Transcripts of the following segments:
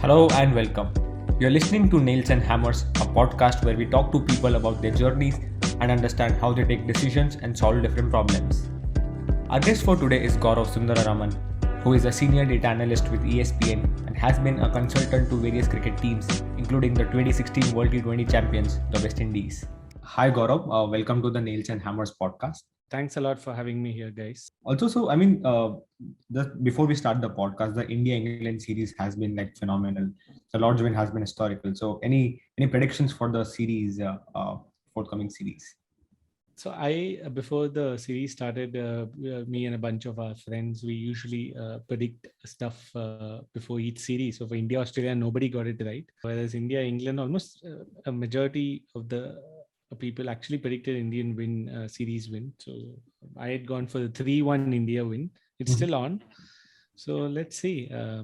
Hello and welcome. You're listening to Nails and Hammers, a podcast where we talk to people about their journeys and understand how they take decisions and solve different problems. Our guest for today is Gaurav Sundararaman, who is a senior data analyst with ESPN and has been a consultant to various cricket teams, including the 2016 World T20 champions, the West Indies. Hi Gaurav, welcome to the Nails and Hammers podcast. Thanks a lot for having me here, guys. Also, before we start the podcast, the India England series has been like phenomenal. The Lord's win has been historical. So, any predictions for the series, forthcoming series? So before the series started, me and a bunch of our friends, we usually predict stuff before each series. So for India, Australia, nobody got it right. Whereas India, England, almost a majority of the people actually predicted Indian series win. So I had gone for the 3-1 India win. It's still on. So let's see. I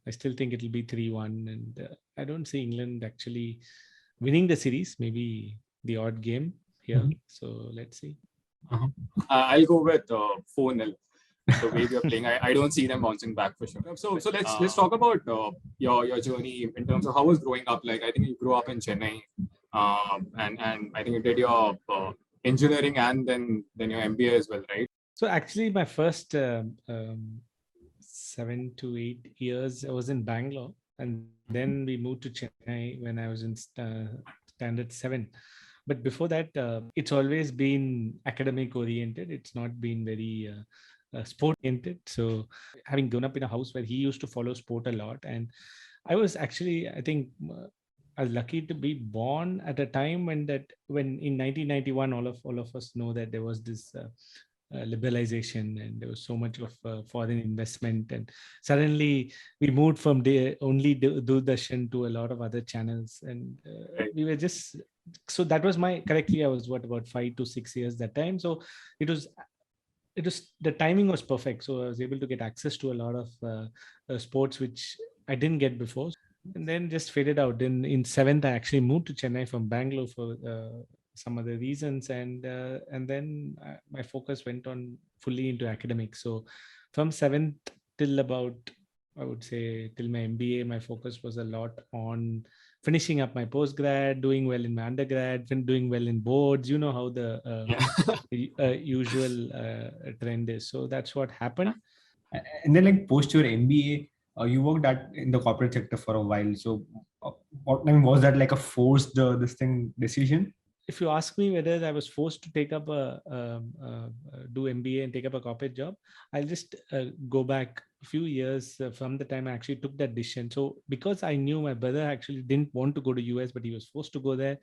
still think it'll be 3-1. And I don't see England actually winning the series, maybe the odd game here. So let's see. I'll go with 4-0. The way we are playing, I don't see them bouncing back for sure. So let's talk about your journey in terms of how was growing up. Like I think you grew up in Chennai, and I think you did your engineering and then your MBA as well, right? So actually, my first 7 to 8 years I was in Bangalore, and then we moved to Chennai when I was in standard 7. But before that, it's always been academic oriented. It's not been very sport oriented. So having grown up in a house where he used to follow sport a lot, and I was actually, I think, I was lucky to be born at a time when in 1991, all of us know that there was this liberalization and there was so much of foreign investment, and suddenly we moved from only Doordarshan to a lot of other channels, and we were just, so that was I was about 5 to 6 years that time. So it was the timing was perfect, so I was able to get access to a lot of sports which I didn't get before, and then just faded out. Then in 7th I actually moved to Chennai from Bangalore for some other reasons, and then my focus went on fully into academics. So from 7th till about, I would say, till my MBA, my focus was a lot on finishing up my postgrad, doing well in my undergrad, doing well in boards. You know how the usual trend is. So that's what happened. And then, like post your MBA, you worked in the corporate sector for a while. So, was that like a forced decision? If you ask me whether I was forced to take up do MBA and take up a corporate job, I'll just go back a few years from the time I actually took that decision. So because I knew my brother actually didn't want to go to US, but he was forced to go there,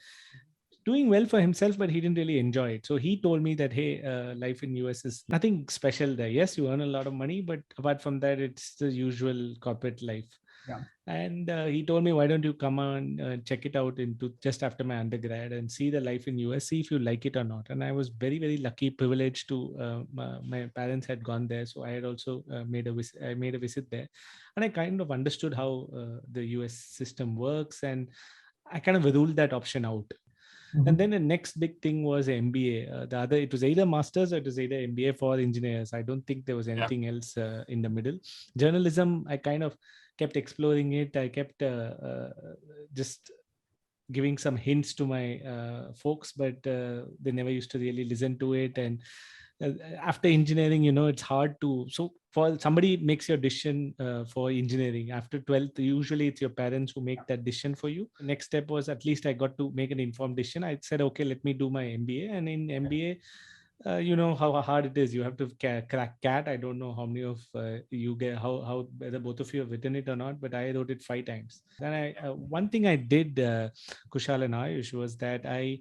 doing well for himself, but he didn't really enjoy it. So he told me that, hey, life in US is nothing special there. Yes, you earn a lot of money, but apart from that, it's the usual corporate life. Yeah. And he told me, why don't you come on check it out into just after my undergrad and see the life in US, see if you like it or not. And I was very, very lucky, privileged to my parents had gone there, so I had also made a visit there, and I kind of understood how the US system works, and I kind of ruled that option out. And then the next big thing was MBA. It was either masters or it was either MBA for engineers. I don't think there was anything else in the middle. Journalism, I kind of kept exploring it. I kept just giving some hints to my folks, but they never used to really listen to it. And after engineering, it's hard to, so for somebody makes your decision for engineering after 12th, usually it's your parents who make that decision for you. The next step was, at least I got to make an informed decision. I said, okay, let me do my MBA. And in MBA, you know how hard it is. You have to crack CAT. I don't know how many of you get, how whether both of you have written it or not, but I wrote it 5 times. Then one thing I did, Kushal and Ayush, was that I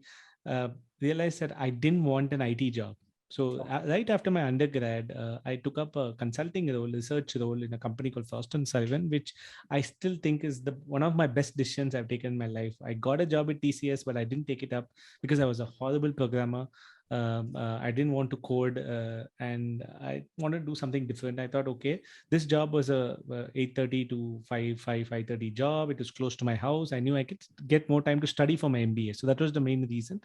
realized that I didn't want an IT job. So right after my undergrad, I took up a consulting role, research role in a company called Frost & Sullivan, which I still think is one of my best decisions I've taken in my life. I got a job at TCS, but I didn't take it up because I was a horrible programmer. I didn't want to code, and I wanted to do something different. I thought, okay, this job was a 8:30 to 5:30 job. It was close to my house. I knew I could get more time to study for my MBA. So that was the main reason.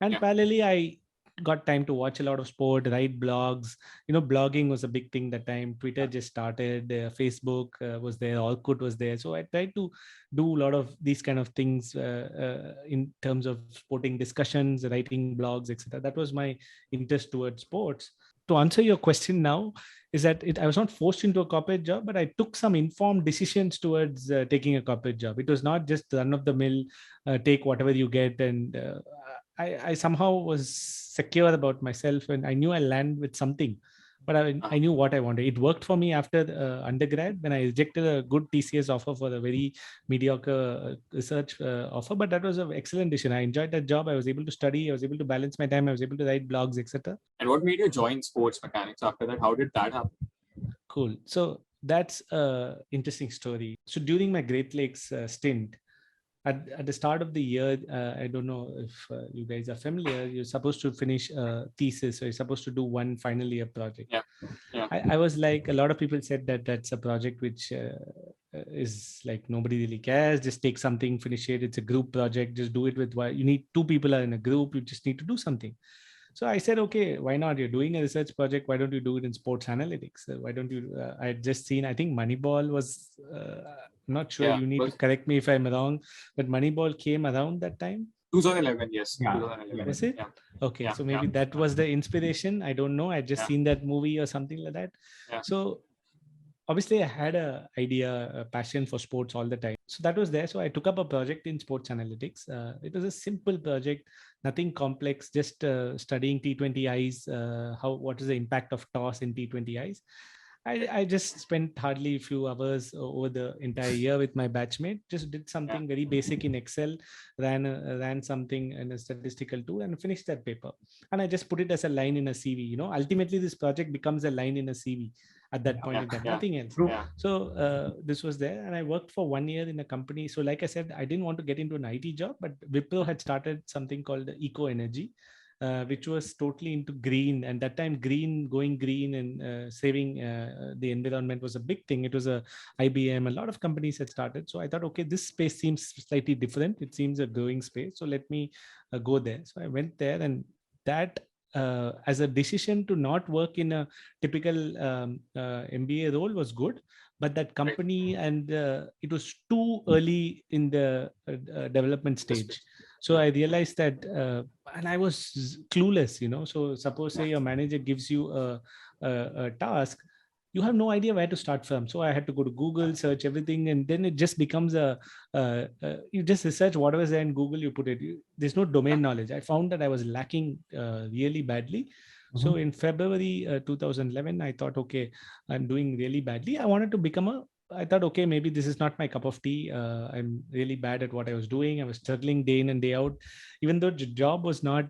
And parallelly, I got time to watch a lot of sport, write blogs. Blogging was a big thing that time. Twitter just started, Facebook was there, Orkut was there. So I tried to do a lot of these kind of things in terms of sporting discussions, writing blogs, etc. That was my interest towards sports. To answer your question now, is that I was not forced into a corporate job, but I took some informed decisions towards taking a corporate job. It was not just run of the mill, take whatever you get. And I somehow was secure about myself, and I knew I'll land with something. But I knew what I wanted. It worked for me after undergrad when I rejected a good TCS offer for a very mediocre research offer. But that was an excellent decision. I enjoyed that job. I was able to study. I was able to balance my time. I was able to write blogs, etc. And what made you join sports mechanics after that? How did that happen? Cool. So that's an interesting story. So during my Great Lakes stint, at the start of the year, I don't know if you guys are familiar, you're supposed to finish a thesis, or you're supposed to do one final year project. Yeah. I was like, a lot of people said that that's a project which is like nobody really cares. Just take something, finish it. It's a group project. Just do it with you need 2 people are in a group. You just need to do something. So I said, okay, why not? You're doing a research project. Why don't you do it in sports analytics? Why don't you? I had just seen, I think Moneyball was, not sure. Yeah, you need to correct me if I'm wrong, but Moneyball came around that time. 2011, yes. Yeah. 2011. Was it? Yeah. Okay, Yeah, so maybe that was the inspiration. I don't know. I just seen that movie or something like that. Yeah. So obviously I had a passion for sports all the time. So that was there. So I took up a project in sports analytics. It was a simple project, nothing complex, just studying T20Is, what is the impact of toss in T20Is. I just spent hardly a few hours over the entire year with my batchmate, just did something very basic in Excel, ran something in a statistical tool and finished that paper. And I just put it as a line in a CV. Ultimately this project becomes a line in a CV at that point in time, nothing else. So this was there, and I worked for 1 year in a company. So like I said, I didn't want to get into an IT job, but Wipro had started something called Eco Energy, which was totally into green. And that time, going green and saving the environment was a big thing. It was a IBM, a lot of companies had started. So I thought, okay, this space seems slightly different. It seems a growing space. So let me go there. So I went there, and that as a decision to not work in a typical MBA role was good, but that company and it was too early in the development stage. So I realized that, and I was clueless, So suppose say your manager gives you a task, you have no idea where to start from. So I had to go to Google, search everything, and then it just becomes you just research whatever's there in Google, you put it. There's no domain knowledge. I found that I was lacking really badly. So in February 2011, I thought, okay, I'm doing really badly. I thought, okay, maybe this is not my cup of tea. I'm really bad at what I was doing. I was struggling day in and day out, even though the job was not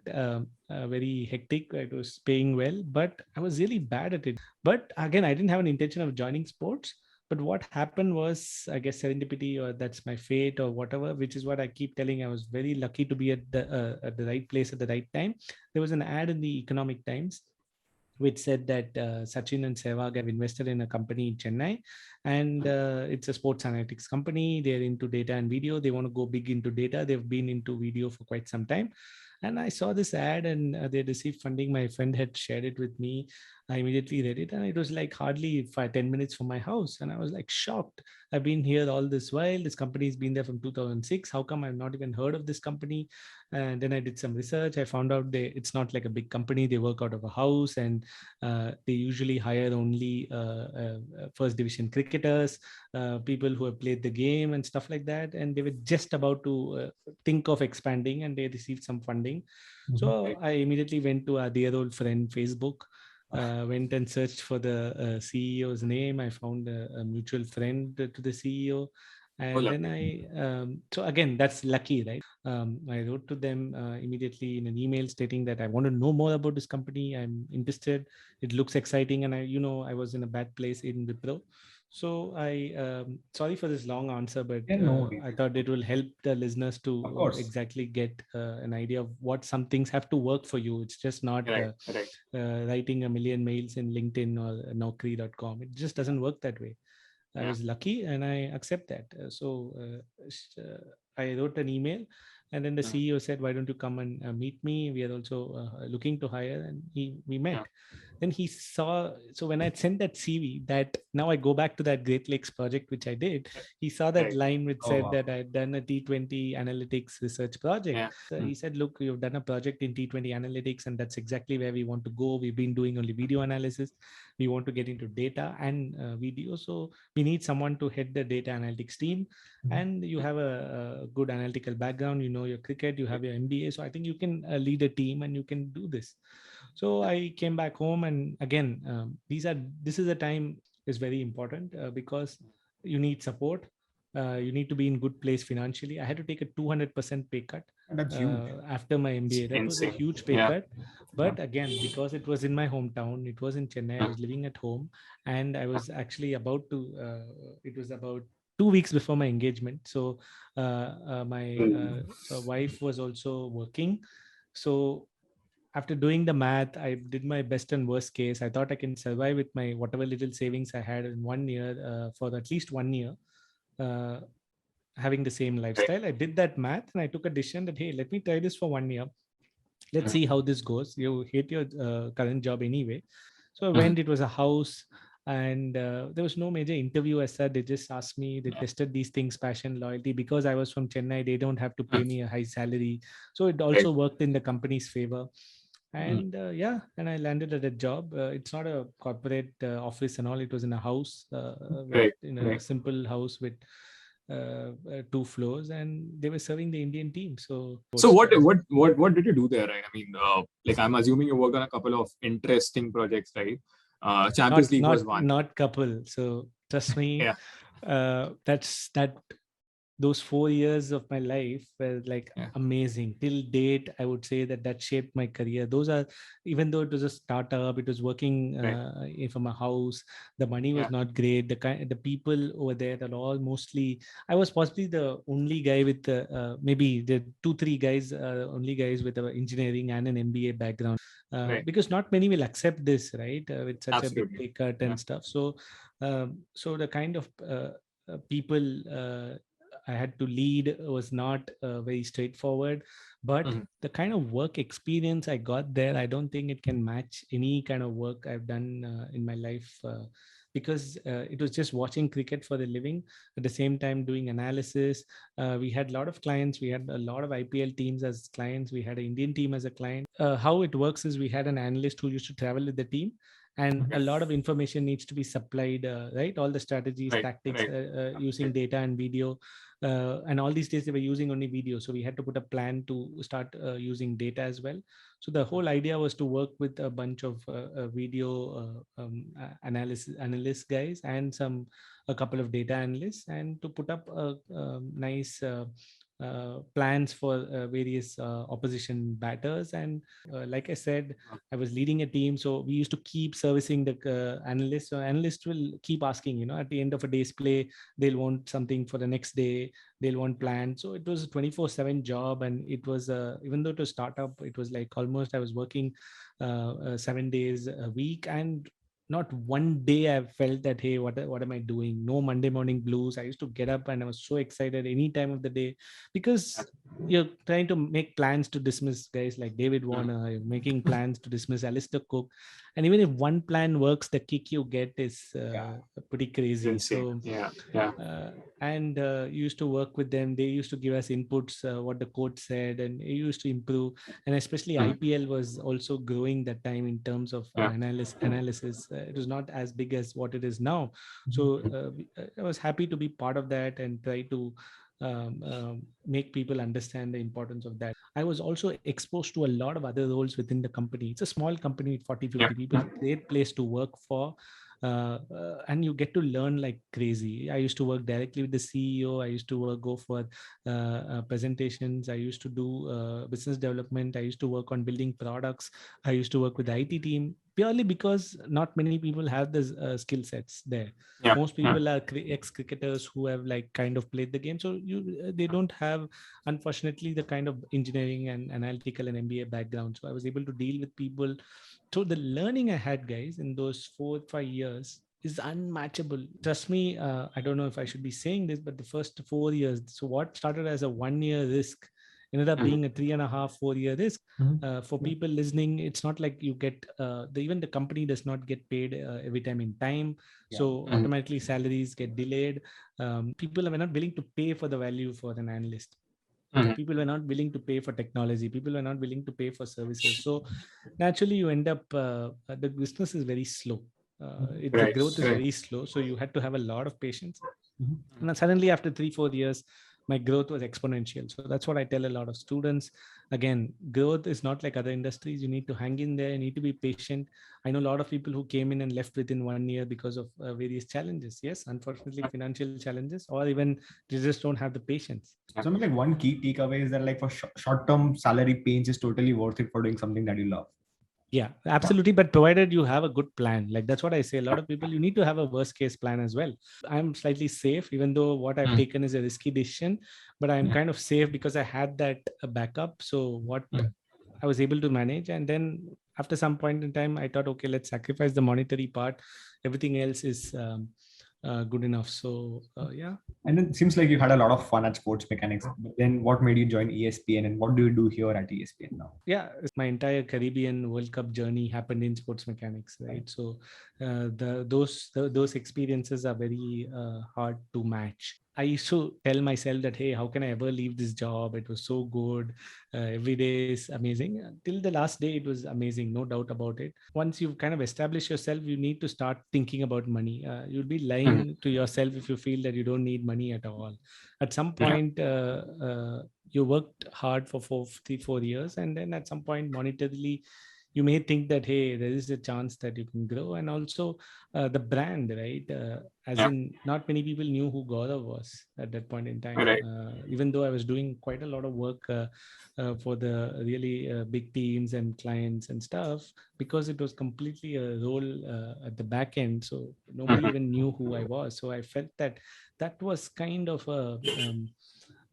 very hectic. It was paying well, but I was really bad at it. But again, I didn't have an intention of joining sports. But what happened was, I guess, serendipity, or that's my fate, or whatever, which is what I keep telling. I was very lucky to be at the right place at the right time. There was an ad in the Economic Times which said that Sachin and Sehwag have invested in a company in Chennai, and it's a sports analytics company. They're into data and video. They want to go big into data. They've been into video for quite some time. And I saw this ad, and they received funding. My friend had shared it with me. I immediately read it, and it was like hardly 10 minutes from my house. And I was like shocked. I've been here all this while. This company's been there from 2006. How come I've not even heard of this company? And then I did some research. I found out it's not like a big company. They work out of a house, and they usually hire only first division cricketers, people who have played the game and stuff like that. And they were just about to think of expanding, and they received some funding. So I immediately went to our dear old friend Facebook, went and searched for the CEO's name. I found a mutual friend to the CEO. And then so again, that's lucky, right? I wrote to them immediately in an email stating that I want to know more about this company. I'm interested. It looks exciting. And I was in a bad place in Wipro. So sorry for this long answer, but I thought it will help the listeners to exactly get an idea of what some things have to work for you. It's just not writing a million mails in LinkedIn or Naukri.com. It just doesn't work that way. I was lucky, and I accept that. So I wrote an email, And then the CEO said, why don't you come and meet me? We are also looking to hire. And we met. Then he saw, so when I sent that CV, that now I go back to that Great Lakes project, which I did, he saw that line which said that I had done a T20 analytics research project. So he said, look, you've done a project in T20 analytics, and that's exactly where we want to go. We've been doing only video analysis. We want to get into data and video. So we need someone to head the data analytics team. And you have a good analytical background, you know your cricket, you have your MBA. So I think you can lead a team and you can do this. So I came back home, and again, this is a time is very important because you need support. You need to be in good place financially. I had to take a 200% pay cut after my MBA. That was a huge pay cut. But again, because it was in my hometown, it was in Chennai, I was living at home, and I was actually about to, it was about 2 weeks before my engagement. So my wife was also working. So after doing the math, I did my best and worst case. I thought I can survive with my whatever little savings I had in 1 year for at least 1 year, having the same lifestyle. I did that math and I took a decision that, hey, let me try this for 1 year. Let's see how this goes. You hate your current job anyway. So I went, it was a house, and there was no major interview as such. They just asked me, they tested these things, passion, loyalty. Because I was from Chennai, they don't have to pay me a high salary. So it also worked in the company's favor. And and I landed at a job. It's not a corporate office and all. It was in a house, in a simple house with 2 floors, and they were serving the Indian team. So what did you do there? Right? I mean, like I'm assuming you worked on a couple of interesting projects, right? Champions League was one. Not couple. So trust me, that's that. Those 4 years of my life were like amazing till date. I would say that shaped my career. Those are, even though it was a startup, it was working from a house. The money was not great. The people over there are all mostly. I was possibly the only guy with maybe the 2-3 guys, only guys with engineering and an MBA background. Because not many will accept this, right? With such a big pay cut and stuff. So, so the kind of people I had to lead was not very straightforward, but the kind of work experience I got there, I don't think it can match any kind of work I've done in my life, because it was just watching cricket for the living, at the same time doing analysis. We had a lot of clients. We had a lot of IPL teams as clients. We had an Indian team as a client. How it works is we had an analyst who used to travel with the team, and a lot of information needs to be supplied, right? All the strategies, tactics, using data and video. And all these days they were using only video. So we had to put a plan to start using data as well. So the whole idea was to work with a bunch of video analyst guys and a couple of data analysts, and to put up a nice plans for various opposition batters. And like I said, I was leading a team, so we used to keep servicing the analysts. So analysts will keep asking, at the end of a day's play, they'll want something for the next day, they'll want plans. So it was a 24/7 job, and it was even though it was startup, it was like almost I was working 7 days a week, and not one day I felt that, hey, what am I doing? No Monday morning blues. I used to get up and I was so excited any time of the day, because you're trying to make plans to dismiss guys like David Warner, you're making plans to dismiss Alistair Cook. And even if one plan works, the kick you get is pretty crazy. So and used to work with them. They used to give us inputs, what the coach said, and it used to improve. And especially IPL was also growing that time in terms of analysis. It was not as big as what it is now. So I was happy to be part of that and try to make people understand the importance of that. I was also exposed to a lot of other roles within the company. It's a small company with 40-50 people, great place to work for. And you get to learn like crazy. I used to work directly with the CEO. I used to go for presentations. I used to do business development. I used to work on building products. I used to work with the IT team, purely because not many people have the skill sets there. Most people are ex-cricketers who have like kind of played the game. So they don't have, unfortunately, the kind of engineering and analytical and MBA background. So I was able to deal with people. So the learning I had, guys, in those 4-5 years is unmatchable. Trust me, I don't know if I should be saying this, but the first 4 years, so what started as a 1 year risk ended up being a 3.5-4 year risk. For people listening, it's not like you get even the company does not get paid every time in time. So automatically salaries get delayed. People are not willing to pay for the value for an analyst. People were not willing to pay for technology. People were not willing to pay for services. So naturally, you end up the business is very slow. The growth is very slow. So you had to have a lot of patience. And then suddenly, after 3-4 years, my growth was exponential. So that's what I tell a lot of students. Again, growth is not like other industries. You need to hang in there. You need to be patient. I know a lot of people who came in and left within 1 year because of various challenges. Yes, unfortunately, financial challenges, or even they just don't have the patience. So like one key takeaway is that like for short-term salary pains is totally worth it for doing something that you love. Yeah, absolutely. But provided you have a good plan, like that's what I say. A lot of people, you need to have a worst case plan as well. I'm slightly safe, even though what I've taken is a risky decision, but I'm kind of safe because I had that backup. So what I was able to manage. And then after some point in time, I thought, okay, let's sacrifice the monetary part. Everything else is good enough. So yeah. And it seems like you had a lot of fun at Sports Mechanics. But then what made you join ESPN and what do you do here at ESPN now? Yeah, my entire Caribbean World Cup journey happened in Sports Mechanics, right? So those experiences are very hard to match. I used to tell myself that, hey, how can I ever leave this job? It was so good. Every day is amazing. Till the last day, it was amazing, no doubt about it. Once you've kind of established yourself, you need to start thinking about money. You'll be lying to yourself if you feel that you don't need money at all. At some point, you worked hard for 4 years, and then at some point, monetarily, you may think that, hey, there is a chance that you can grow. And also the brand, right? As in, not many people knew who Gaurav was at that point in time. Even though I was doing quite a lot of work for the really big teams and clients and stuff, because it was completely a role at the back end. So nobody even knew who I was. So I felt that was kind of a...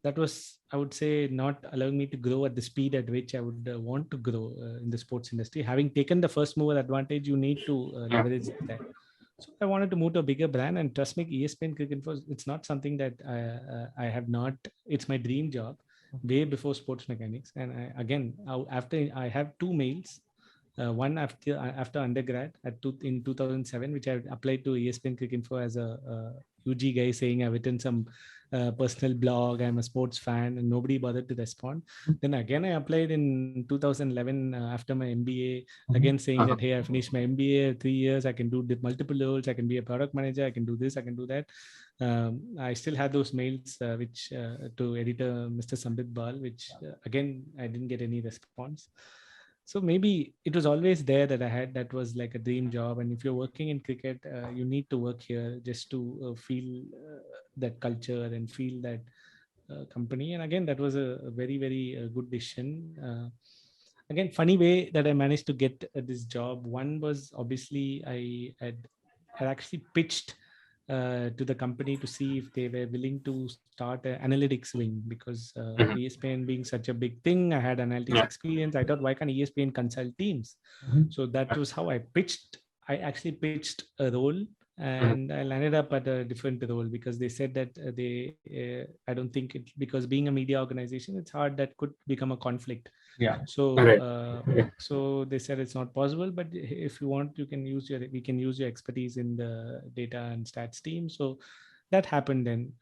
that was, I would say, not allowing me to grow at the speed at which I would want to grow in the sports industry. Having taken the first mover advantage, you need to leverage that. So I wanted to move to a bigger brand, and trust me, ESPN Cricinfo, it's not something that I have not. It's my dream job, way before Sports Mechanics. And after I have 2 mails. One after undergrad in 2007, which I applied to ESPN Cricinfo as a UG guy, saying I've written some personal blog, I'm a sports fan, and nobody bothered to respond. Then again, I applied in 2011 after my MBA, again saying that, hey, I finished my MBA 3 years, I can do multiple roles, I can be a product manager, I can do this, I can do that. I still had those mails which to editor Mr. Sambit Bal, which again, I didn't get any response. So maybe it was always there that I had, that was like a dream job. And if you're working in cricket, you need to work here just to feel that culture and feel that company. And again, that was a very, very good decision. Again, funny way that I managed to get this job. One was obviously I had actually pitched to the company to see if they were willing to start an analytics wing, because ESPN being such a big thing, I had analytics experience. I thought, why can't ESPN consult teams? So that was how I pitched. I actually pitched a role, and I landed up at a different role because they said that I don't think it, because being a media organization, it's hard, that could become a conflict. So so they said it's not possible, but if you want, we can use your expertise in the data and stats team. So that happened then.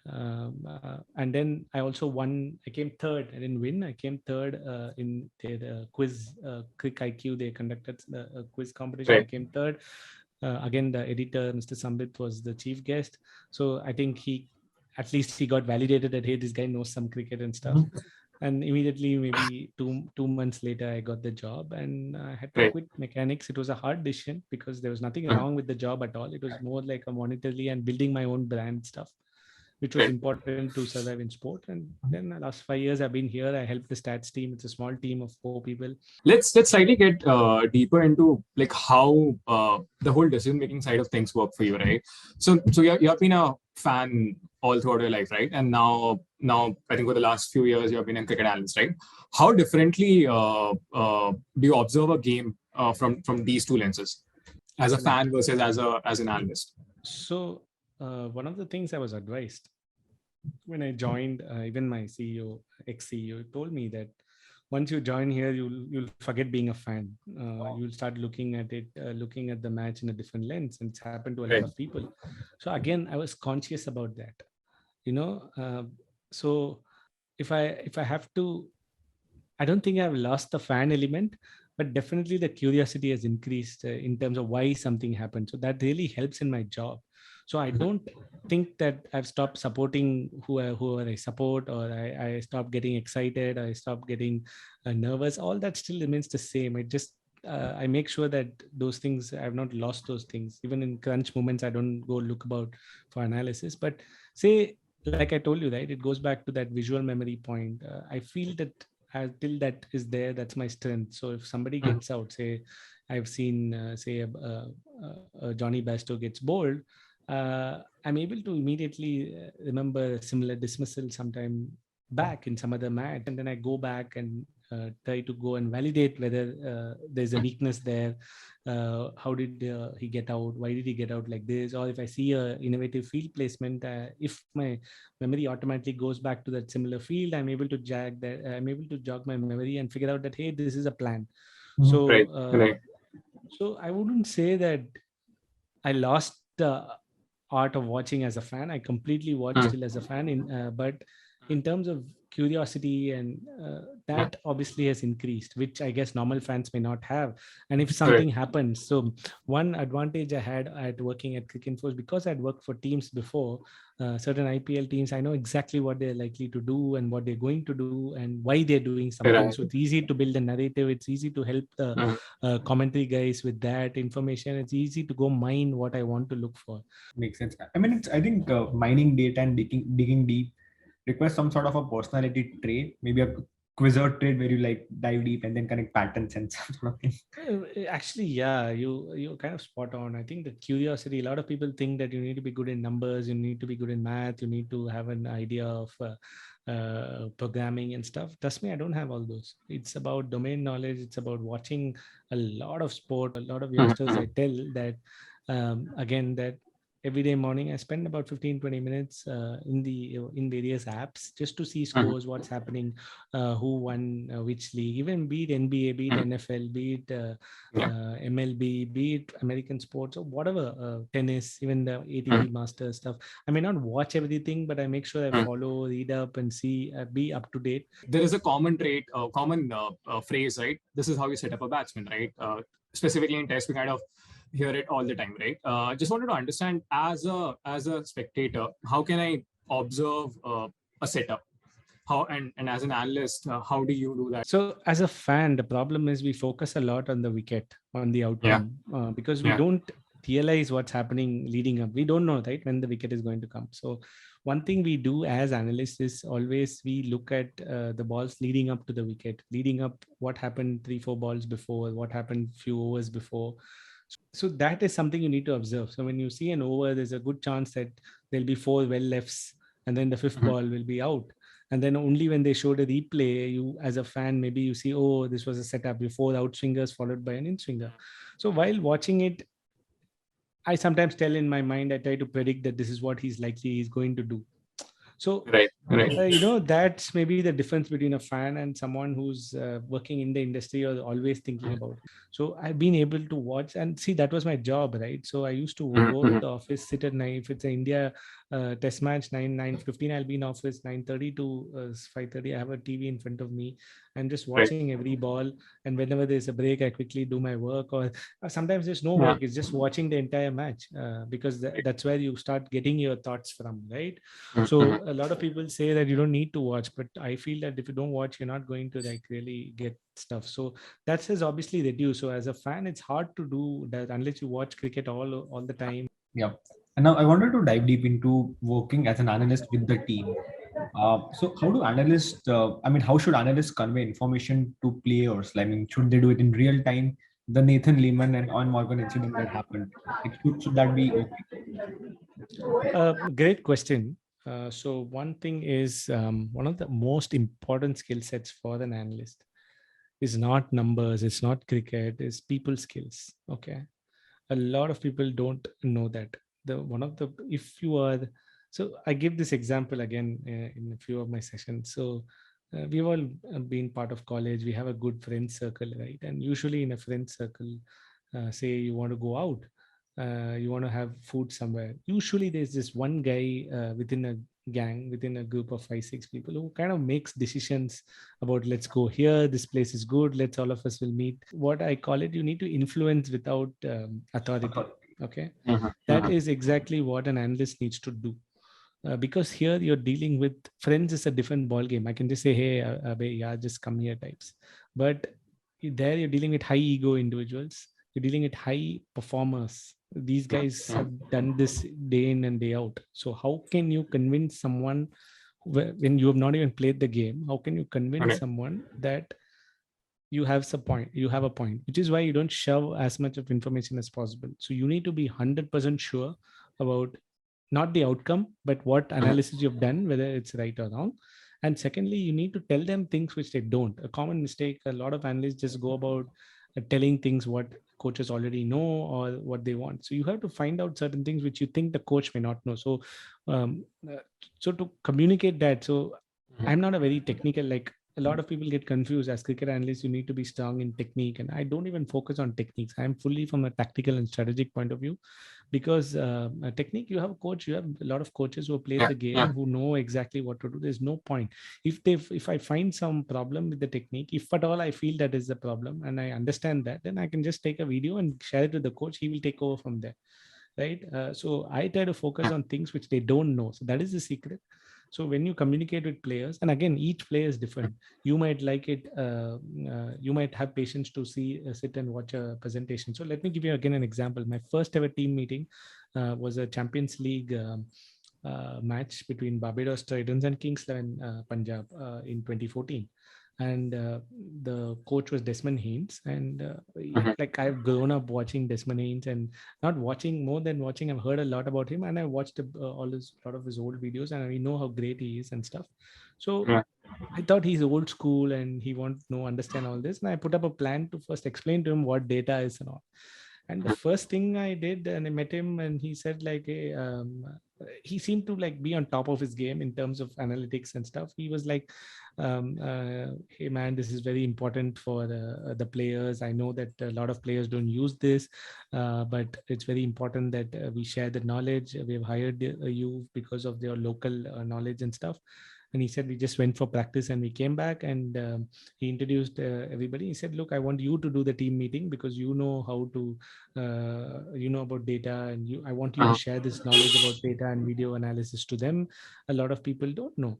And then I also won. I came third. I didn't win. I came third in their quiz, Crick IQ. They conducted a quiz competition. I came third. Again, the editor, Mr. Sambit, was the chief guest. So I think he got validated that, hey, this guy knows some cricket and stuff. And immediately, maybe two months later, I got the job, and I had to quit mechanics. It was a hard decision because there was nothing wrong with the job at all. It was more like a monetarily and building my own brand stuff, which was important to survive in sport. And then the last 5 years I've been here. I help the stats team. It's a small team of 4 people. Let's slightly get deeper into like how the whole decision-making side of things work for you, right? So you have been a fan all throughout your life, right? And now I think for the last few years you have been a cricket analyst, right? How differently do you observe a game from these 2 lenses, as a fan versus as an analyst? So one of the things I was advised when I joined, even my CEO, ex-CEO, told me that once you join here, you'll forget being a fan. You'll start looking at it, looking at the match in a different lens, and it's happened to a lot Right. of people. So again, I was conscious about that. You know, so if I have to, I don't think I've lost the fan element, but definitely the curiosity has increased in terms of why something happened. So that really helps in my job. So I don't think that I've stopped supporting whoever I support, or I stopped getting excited, or I stopped getting nervous. All that still remains the same. It just I make sure that those things, I've not lost those things. Even in crunch moments, I don't go look about for analysis. But say, like I told you, right, it goes back to that visual memory point. I feel that till that is there, that's my strength. So if somebody gets out, say I've seen say Johnny Basto gets bowled, I'm able to immediately remember a similar dismissal sometime back in some other match, and then I go back and try to go and validate whether there's a weakness there. How did he get out? Why did he get out like this? Or if I see a innovative field placement, if my memory automatically goes back to that similar field, I'm able to jog my memory and figure out that, hey, this is a plan. Right. So Right. so I wouldn't say that I lost the art of watching as a fan. I completely watch still as a fan. But in terms of curiosity, and that obviously has increased, which I guess normal fans may not have. And if Right. something happens, so one advantage I had at working at Cricinfo is because I'd worked for teams before, certain IPL teams. I know exactly what they're likely to do and what they're going to do and why they're doing something. Right. So it's easy to build a narrative. It's easy to help the Mhm. commentary guys with that information. It's easy to go mine what I want to look for. Makes sense. I mean, it's, I think mining data and digging deep requires some sort of a personality trait, maybe a quizzer trait where you like dive deep and then connect patterns and some sort of thing. Actually, yeah, you're kind of spot on. I think the curiosity. A lot of people think that you need to be good in numbers, you need to be good in math, you need to have an idea of programming and stuff. Trust me, I don't have all those. It's about domain knowledge. It's about watching a lot of sport. A lot of youngsters, I tell that again, that every day morning I spend about 15-20 minutes in various apps just to see scores, what's happening, who won which league, even be it NBA, be it NFL, be it MLB, be it American sports or whatever, tennis, even the ATP Masters stuff. I may not watch everything, but I make sure I follow, read up, and see, be up to date. There is a common trait, common phrase, right? This is how you set up a batsman, right? Specifically in test, we kind of hear it all the time, right? Just wanted to understand, as a spectator, how can I observe a setup? How, and as an analyst, how do you do that? So as a fan, the problem is we focus a lot on the wicket, on the outcome, because we Yeah. don't realize what's happening leading up. We don't know, right, when the wicket is going to come. So one thing we do as analysts is always we look at the balls leading up to the wicket, leading up what happened 3-4 balls before, what happened few overs before. So that is something you need to observe. So when you see an over, there's a good chance that there'll be 4 well lefts, and then the 5th ball will be out. And then only when they show the replay, you as a fan, maybe you see, oh, this was a setup before the outswingers followed by an in swinger. So while watching it, I sometimes tell in my mind, I try to predict that this is what he's going to do. So Right. that's maybe the difference between a fan and someone who's working in the industry or always thinking about it. So I've been able to watch and see, that was my job, right? So I used to go to the office, sit at night. If it's an India test match, 9:15, I'll be in office 9:30 to 5:30. I have a TV in front of me. I'm just watching every ball, and whenever there's a break, I quickly do my work, or sometimes there's no work. It's just watching the entire match, because that's where you start getting your thoughts from, right? So a lot of people say that you don't need to watch, but I feel that if you don't watch, you're not going to like really get stuff. So that has obviously reduced. So as a fan, it's hard to do that unless you watch cricket all the time. Yeah. And now I wanted to dive deep into working as an analyst with the team. So how do analysts, how should analysts convey information to players? I mean, should they do it in real time? The Nathan Lehman and Owen Morgan incident that happened, like, should that be okay? Great question. So one thing is, one of the most important skill sets for an analyst is not numbers, it's not cricket, it's people skills. Okay. A lot of people don't know that. If you are So I give this example again in a few of my sessions. So we've all been part of college. We have a good friend circle, right? And usually in a friend circle, say you want to go out, you want to have food somewhere. Usually there's this one guy within a gang, within a group of 5, 6 people who kind of makes decisions about, let's go here, this place is good, let's all of us will meet. What I call it, you need to influence without authority. Okay. That is exactly what an analyst needs to do. Because here you're dealing with friends is a different ball game. I can just say, hey, Abhay, yeah, just come here types. But there you're dealing with high ego individuals. You're dealing with high performers. These guys have done this day in and day out. So how can you convince someone when you have not even played the game? How can you convince someone that you have a point, which is why you don't shove as much of information as possible. So you need to be 100% sure about not the outcome, but what analysis you've done, whether it's right or wrong. And secondly, you need to tell them things which they don't. A common mistake, a lot of analysts just go about telling things what coaches already know or what they want. So you have to find out certain things which you think the coach may not know. So, so to communicate that, so I'm not a very technical, like a lot of people get confused as cricket analysts. You need to be strong in technique, and I don't even focus on techniques. I'm fully from a tactical and strategic point of view, because a technique, you have a coach, you have a lot of coaches who play the game, who know exactly what to do. There's no point. If I find some problem with the technique, if at all I feel that is the problem and I understand that, then I can just take a video and share it with the coach. He will take over from there, right? So I try to focus on things which they don't know. So that is the secret. So when you communicate with players, and again, each player is different. You might like it. You might have patience to sit and watch a presentation. So let me give you again an example. My first ever team meeting was a Champions League match between Barbados Titans and Kings 11 Punjab in 2014. And the coach was Desmond Haynes. And like I've grown up watching Desmond Haynes, and not watching, more than watching, I've heard a lot about him, and I watched a lot of his old videos, and I know how great he is and stuff. So I thought he's old school and he wants to understand all this. And I put up a plan to first explain to him what data is and all. And the first thing I did, and I met him, and he said like, hey, he seemed to like be on top of his game in terms of analytics and stuff. He was like, hey man, this is very important for the players. I know that a lot of players don't use this, but it's very important that we share the knowledge. We have hired you because of your local knowledge and stuff. And he said, we just went for practice and we came back, and he introduced everybody. He said, look, I want you to do the team meeting because you know how to, you know about data, and I want you to share this knowledge about data and video analysis to them. A lot of people don't know.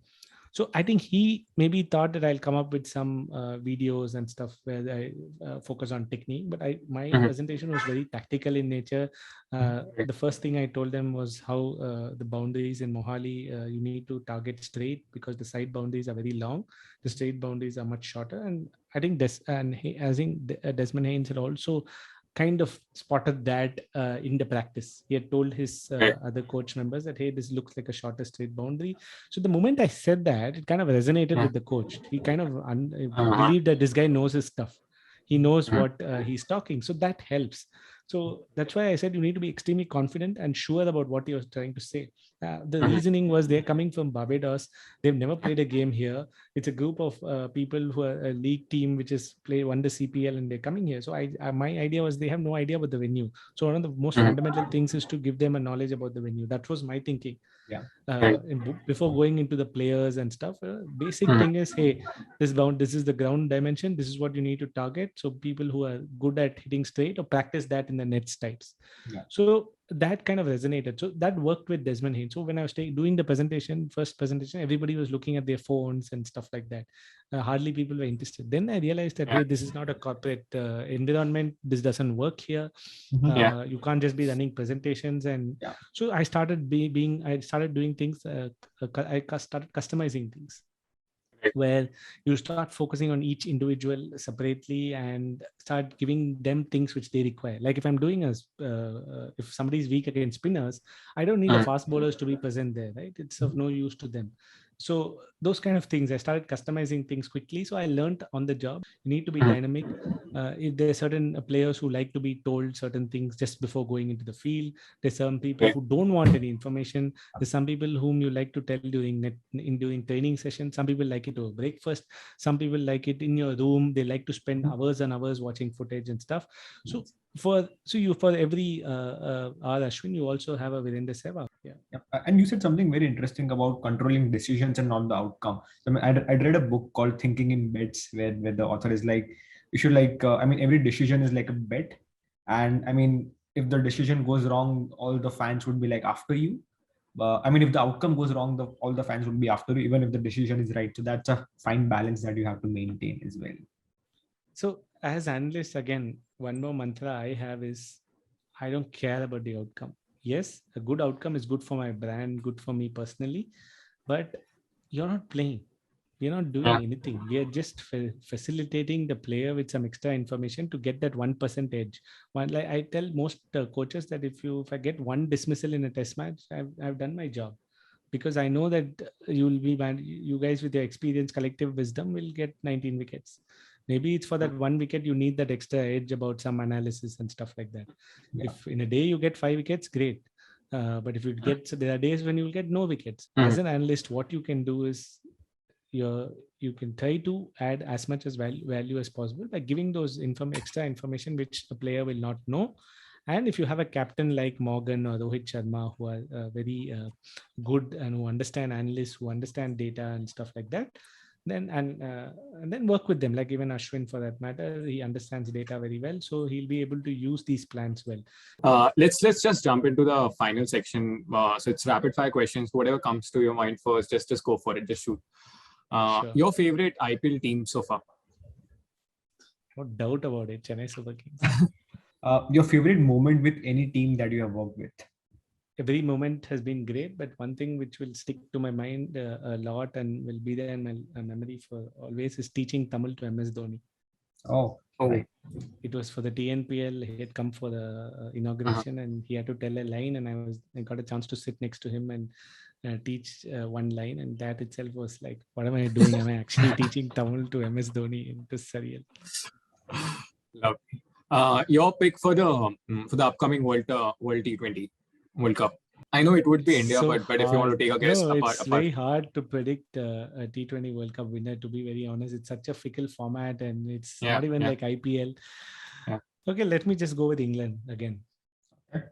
So I think he maybe thought that I'll come up with some videos and stuff where I focus on technique, but my presentation was very tactical in nature. The first thing I told them was how the boundaries in Mohali, you need to target straight because the side boundaries are very long. The straight boundaries are much shorter. And I think Desmond Haynes had also kind of spotted that in the practice. He had told his other coach members that, hey, this looks like a shorter straight boundary. So the moment I said that, it kind of resonated with the coach. He kind of believed that this guy knows his stuff. He knows what he's talking. So that helps. So that's why I said you need to be extremely confident and sure about what you're trying to say. The reasoning was they're coming from Barbados. They've never played a game here. It's a group of people who are a league team which is won the CPL, and they're coming here. So my idea was they have no idea about the venue. So one of the most fundamental things is to give them a knowledge about the venue. That was my thinking. Yeah. Before going into the players and stuff, basic thing is, hey, this is the ground dimension. This is what you need to target. So people who are good at hitting straight or practice that in the nets types. Yeah. So that kind of resonated. So that worked with Desmond Haynes. So when I was doing the first presentation, everybody was looking at their phones and stuff like that. Hardly people were interested. Then I realized that, hey, this is not a corporate environment. This doesn't work here. You can't just be running presentations. And so I started I started doing things. I started customizing things, where you start focusing on each individual separately and start giving them things which they require. Like if I'm doing if somebody's weak against spinners, I don't need the fast bowlers to be present there, right? It's of no use to them. So those kind of things, I started customizing things quickly. So I learned on the job. You need to be dynamic. If there are certain players who like to be told certain things just before going into the field, there's some people who don't want any information. There's some people whom you like to tell during training sessions. Some people like it over breakfast. Some people like it in your room. They like to spend hours and hours watching footage and stuff. So for every Ashwin, you also have a Virender Sehwag. Yeah. And you said something very interesting about controlling decisions and not the outcome. I mean, I'd read a book called Thinking in Bets, where the author is like, you should every decision is like a bet. And I mean, if the decision goes wrong, all the fans would be like after you. If the outcome goes wrong, all the fans would be after you, even if the decision is right. So that's a fine balance that you have to maintain as well. So as analyst, again, one more mantra I have is, I don't care about the outcome. Yes, a good outcome is good for my brand, good for me personally, but you're not playing. We're not doing anything. We are just facilitating the player with some extra information to get that 1% edge. Like I tell most coaches that if I get one dismissal in a test match, I've done my job, because I know that you guys with your experience, collective wisdom will get 19 wickets. Maybe it's for that 1 wicket, you need that extra edge about some analysis and stuff like that. Yeah. If in a day you get 5 wickets, great. But if you get, so there are days when you will get no wickets. As an analyst, what you can do is you can try to add as much as value as possible by giving those extra information which the player will not know. And if you have a captain like Morgan or Rohit Sharma, who are very good and who understand analysts, who understand data and stuff like that, then work with them. Like even Ashwin, for that matter, he understands data very well, so he'll be able to use these plans well. Let's just jump into the final section. So it's rapid fire questions. Whatever comes to your mind first, just go for it. Just shoot. Sure. Your favorite IPL team so far? No doubt about it, Chennai Super Kings. Your favorite moment with any team that you have worked with? Every moment has been great, but one thing which will stick to my mind a lot and will be there in my memory for always is teaching Tamil to MS Dhoni. Oh. Right. It was for the TNPL. He had come for the inauguration and he had to tell a line, and I got a chance to sit next to him and teach one line, and that itself was like, what am I doing? Am I actually teaching Tamil to MS Dhoni? It was surreal. Lovely. Your pick for the upcoming World T20 World Cup? I know it would be India, but if you want to take a guess, it's very hard to predict a T20 World Cup winner, to be very honest. It's such a fickle format, and it's not even like IPL. Yeah. Okay, let me just go with England again. Okay.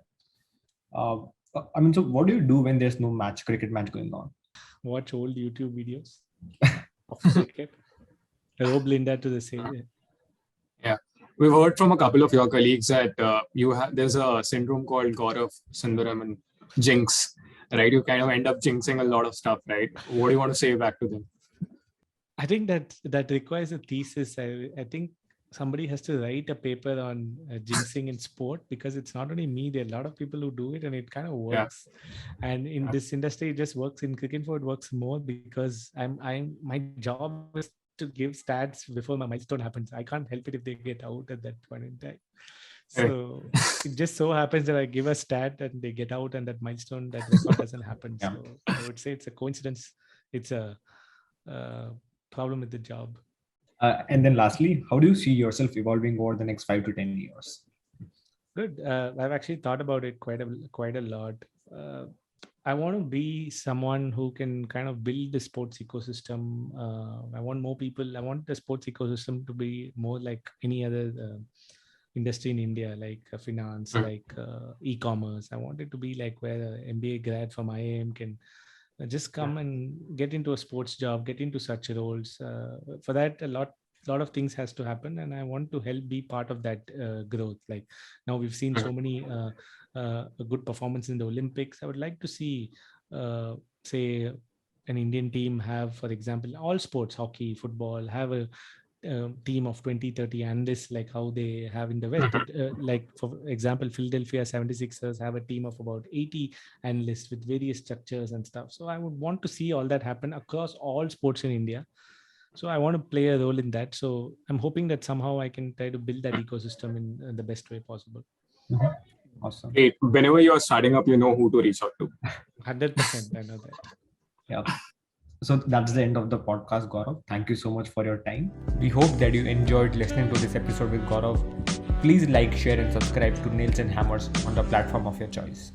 So what do you do when there's no cricket match going on? Watch old YouTube videos of cricket. Rob Linda to the same. Yeah. We've heard from a couple of your colleagues that there's a syndrome called Gaurav Sundaram jinx, right? You kind of end up jinxing a lot of stuff, right? What do you want to say back to them? I think that requires a thesis. I think somebody has to write a paper on jinxing in sport, because it's not only me. There are a lot of people who do it, and it kind of works. Yeah. And in this industry, it just works. In cricket, it works more because my job is to give stats before my milestone happens. I can't help it if they get out at that point in time. So it just so happens that I give a stat and they get out, and that milestone, that record doesn't happen. Yeah. So I would say it's a coincidence. It's a problem with the job. And then lastly, how do you see yourself evolving over the next 5 to 10 years? Good. I've actually thought about it quite a lot. I want to be someone who can kind of build the sports ecosystem. I want more people. I want the sports ecosystem to be more like any other industry in India, like finance, like e-commerce. I want it to be like where an MBA grad from IIM can just come and get into a sports job, get into such roles. For that, a lot of things has to happen, and I want to help be part of that growth. Like now we've seen so many a good performance in the Olympics. I would like to see, say, an Indian team have, for example, all sports, hockey, football, have a team of 20-30 analysts, like how they have in the West. Like, for example, Philadelphia 76ers have a team of about 80 analysts with various structures and stuff. So I would want to see all that happen across all sports in India. So I want to play a role in that. So I'm hoping that somehow I can try to build that ecosystem in the best way possible. Awesome. Hey, whenever you're starting up, you know who to reach out to. 100%, I know that. Yeah. So that's the end of the podcast, Gaurav. Thank you so much for your time. We hope that you enjoyed listening to this episode with Gaurav. Please like, share, and subscribe to Nails and Hammers on the platform of your choice.